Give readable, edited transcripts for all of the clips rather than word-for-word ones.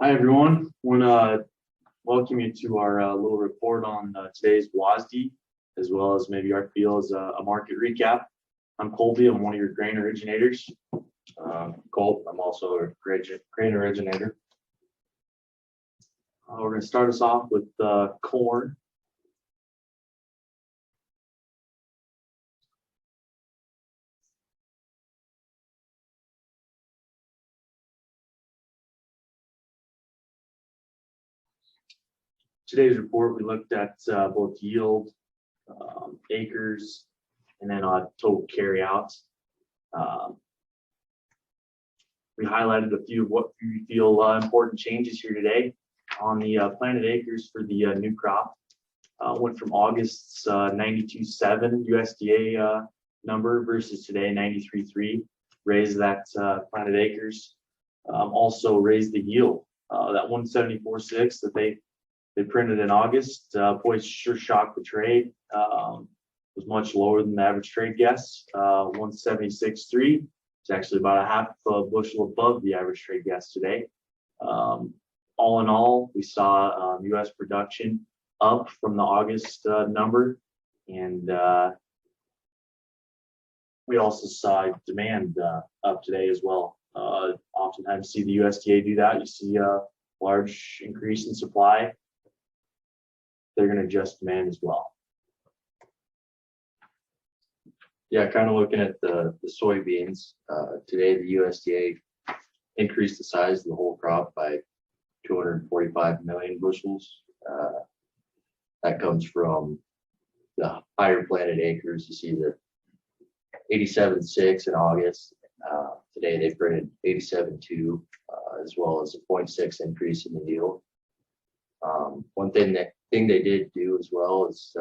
Hi everyone, I want to welcome you to our little report on today's WASDE, as well as maybe our field as a market recap. I'm Colby, I'm one of your grain originators. Colt, I'm also a grain originator. We're going to start us off with corn. Today's report, we looked at both yield, acres, and then total carryouts. We highlighted a few of what we feel important changes here today on the planted acres for the new crop. Went from August's 92.7 USDA number versus today 93.3. Raised that planted acres. Also raised the yield. That 174.6 that they printed in August. Boy, sure shocked the trade. Was much lower than the average trade guess. 176.3. It's actually about a half a bushel above the average trade guess today. All in all, we saw U.S. production up from the August number, and we also saw demand up today as well. Oftentimes see the USDA do that. You see a large increase in supply, they're going to adjust demand as well. Yeah, kind of looking at the soybeans. Today, the USDA increased the size of the whole crop by 245 million bushels. That comes from the higher planted acres. You see the 87.6 in August. Today, they printed 87.2, as well as a 0.6 increase in the yield. One thing they did do as well is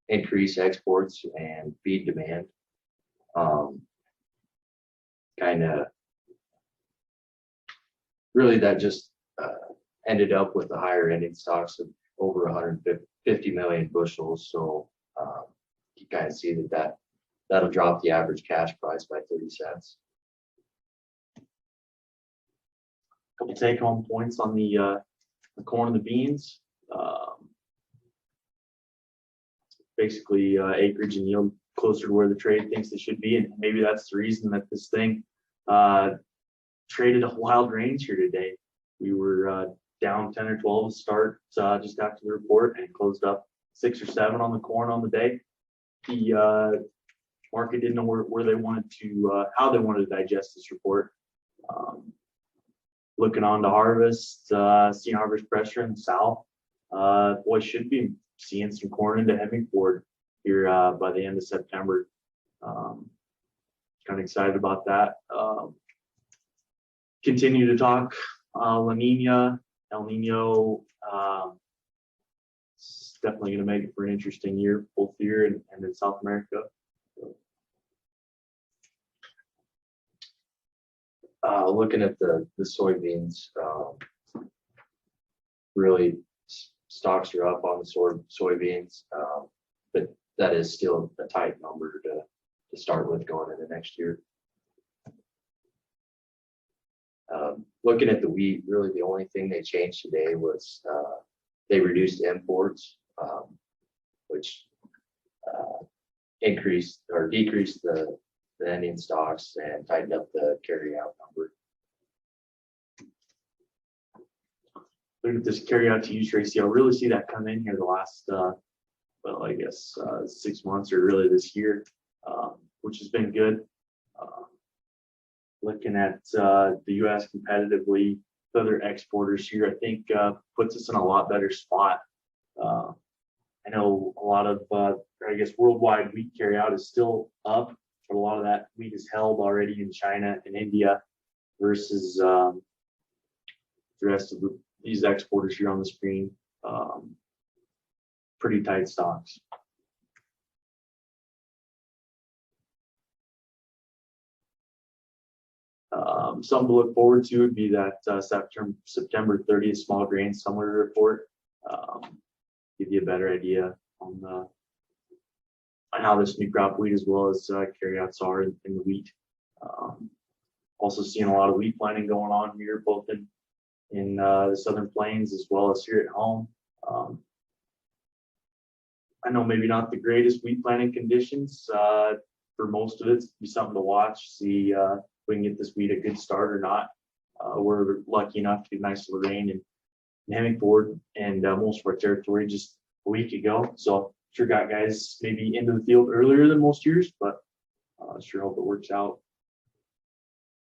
increase exports and feed demand. Kind of really that just ended up with the higher ending stocks of over 150 million bushels. So you kind of see that'll drop the average cash price by 30 cents. Couple take-home points on the corn and the beans. Basically, acreage and yield closer to where the trade thinks it should be, and maybe that's the reason that this thing traded a wild range here today. We were down 10 or 12 to start just after the report, and closed up 6 or 7 on the corn on the day. The market didn't know where they wanted to, how they wanted to digest this report. Looking on to harvest, seeing harvest pressure in the south. Boy, should be seeing some corn into Hemingford here by the end of September. Kind of excited about that. Continue to talk La Nina, El Nino. It's definitely going to make it for an interesting year, both here and in South America. Looking at the soybeans, really stocks are up on the soybeans, but that is still a tight number to start with going into next year. Looking at the wheat, really the only thing they changed today was they reduced imports, which increased or decreased the ending stocks and tightened up the carryout number. Look at this carryout to use ratio. Really see that come in here the last, well, I guess 6 months or really this year, which has been good. Looking at the U.S. competitively, other exporters here, I think puts us in a lot better spot. I know a lot of, I guess, worldwide wheat carryout is still up, but a lot of that wheat is held already in China and India versus the rest of these exporters here on the screen. Pretty tight stocks. Something to look forward to would be that September 30th small grain summary report. Give you a better idea on how this new crop wheat as well as carryouts are in the wheat. Also seeing a lot of wheat planting going on here, both in the Southern Plains as well as here at home. I know maybe not the greatest wheat planting conditions for most of it. It'll be something to watch, see if we can get this wheat a good start or not. We're lucky enough to get nice little rain in Hemingford and most of our territory just a week ago. So sure got guys maybe into the field earlier than most years, but sure hope it works out